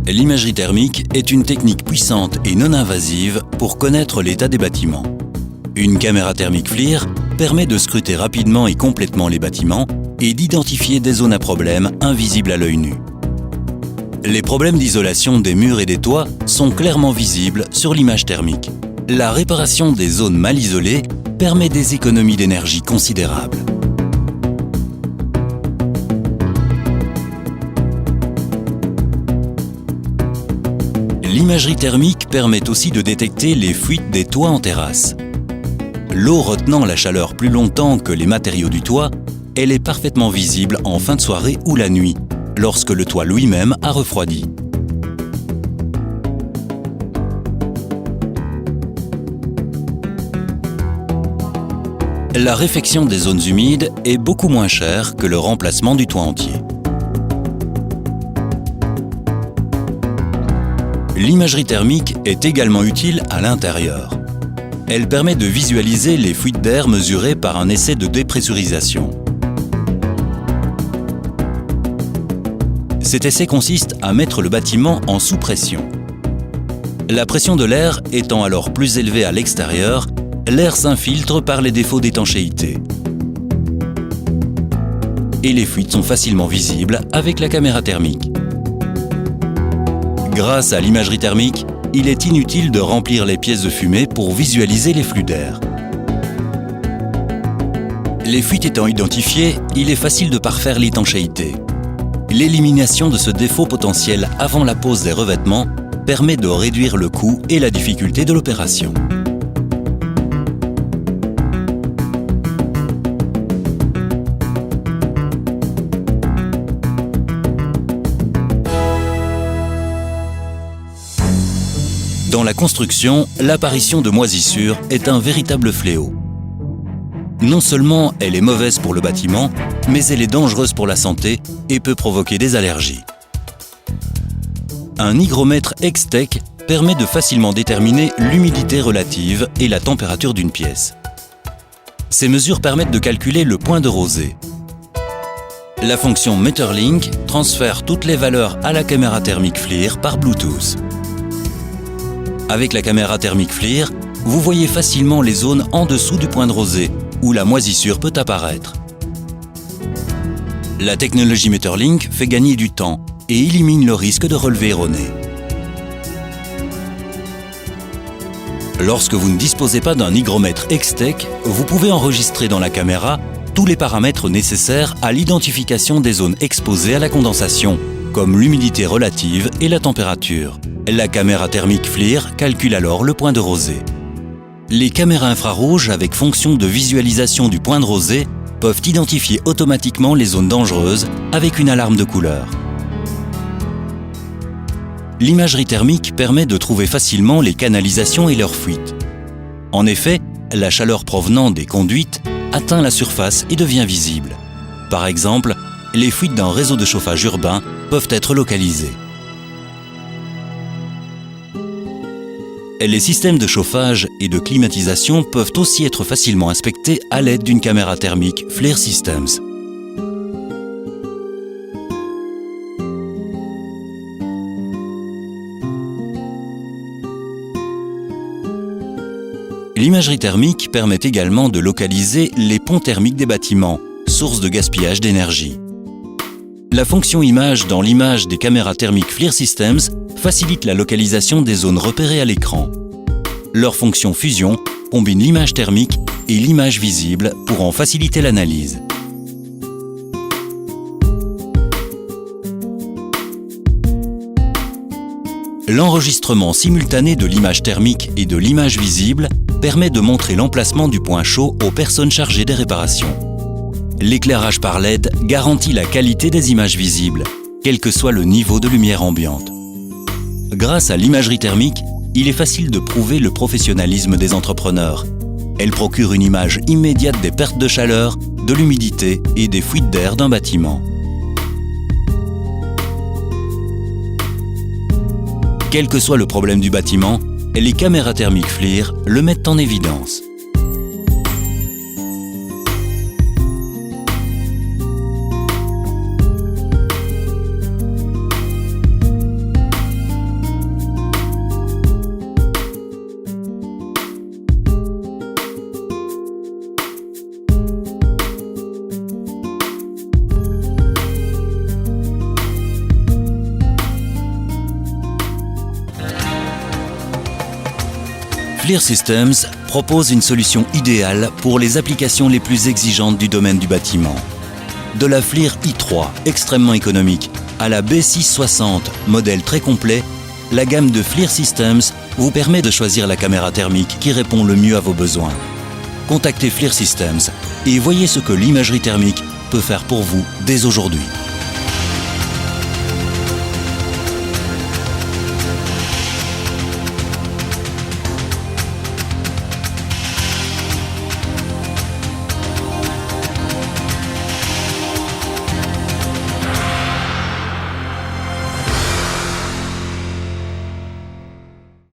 L'imagerie thermique est une technique puissante et non invasive pour connaître l'état des bâtiments. Une caméra thermique FLIR permet de scruter rapidement et complètement les bâtiments et d'identifier des zones à problème invisibles à l'œil nu. Les problèmes d'isolation des murs et des toits sont clairement visibles sur l'image thermique. La réparation des zones mal isolées permet des économies d'énergie considérables. L'imagerie thermique permet aussi de détecter les fuites des toits en terrasse. L'eau retenant la chaleur plus longtemps que les matériaux du toit, elle est parfaitement visible en fin de soirée ou la nuit, lorsque le toit lui-même a refroidi. La réfection des zones humides est beaucoup moins chère que le remplacement du toit entier. L'imagerie thermique est également utile à l'intérieur. Elle permet de visualiser les fuites d'air mesurées par un essai de dépressurisation. Cet essai consiste à mettre le bâtiment en sous-pression. La pression de l'air étant alors plus élevée à l'extérieur, l'air s'infiltre par les défauts d'étanchéité. Et les fuites sont facilement visibles avec la caméra thermique. Grâce à l'imagerie thermique, il est inutile de remplir les pièces de fumée pour visualiser les flux d'air. Les fuites étant identifiées, il est facile de parfaire l'étanchéité. L'élimination de ce défaut potentiel avant la pose des revêtements permet de réduire le coût et la difficulté de l'opération. Dans la construction, l'apparition de moisissures est un véritable fléau. Non seulement elle est mauvaise pour le bâtiment, mais elle est dangereuse pour la santé et peut provoquer des allergies. Un hygromètre X-Tech permet de facilement déterminer l'humidité relative et la température d'une pièce. Ces mesures permettent de calculer le point de rosée. La fonction Meterlink transfère toutes les valeurs à la caméra thermique FLIR par Bluetooth. Avec la caméra thermique FLIR, vous voyez facilement les zones en dessous du point de rosée, où la moisissure peut apparaître. La technologie Meterlink fait gagner du temps et élimine le risque de relevés erronés. Lorsque vous ne disposez pas d'un hygromètre X-Tech, vous pouvez enregistrer dans la caméra tous les paramètres nécessaires à l'identification des zones exposées à la condensation, comme l'humidité relative et la température. La caméra thermique FLIR calcule alors le point de rosée. Les caméras infrarouges avec fonction de visualisation du point de rosée peuvent identifier automatiquement les zones dangereuses avec une alarme de couleur. L'imagerie thermique permet de trouver facilement les canalisations et leurs fuites. En effet, la chaleur provenant des conduites atteint la surface et devient visible. Par exemple, les fuites d'un réseau de chauffage urbain peuvent être localisées. Les systèmes de chauffage et de climatisation peuvent aussi être facilement inspectés à l'aide d'une caméra thermique FLIR Systems. L'imagerie thermique permet également de localiser les ponts thermiques des bâtiments, source de gaspillage d'énergie. La fonction image dans l'image des caméras thermiques FLIR Systems facilite la localisation des zones repérées à l'écran. Leur fonction fusion combine l'image thermique et l'image visible pour en faciliter l'analyse. L'enregistrement simultané de l'image thermique et de l'image visible permet de montrer l'emplacement du point chaud aux personnes chargées des réparations. L'éclairage par LED garantit la qualité des images visibles, quel que soit le niveau de lumière ambiante. Grâce à l'imagerie thermique, il est facile de prouver le professionnalisme des entrepreneurs. Elle procure une image immédiate des pertes de chaleur, de l'humidité et des fuites d'air d'un bâtiment. Quel que soit le problème du bâtiment, les caméras thermiques FLIR le mettent en évidence. FLIR Systems propose une solution idéale pour les applications les plus exigeantes du domaine du bâtiment. De la FLIR i3, extrêmement économique, à la B660, modèle très complet, la gamme de FLIR Systems vous permet de choisir la caméra thermique qui répond le mieux à vos besoins. Contactez FLIR Systems et voyez ce que l'imagerie thermique peut faire pour vous dès aujourd'hui.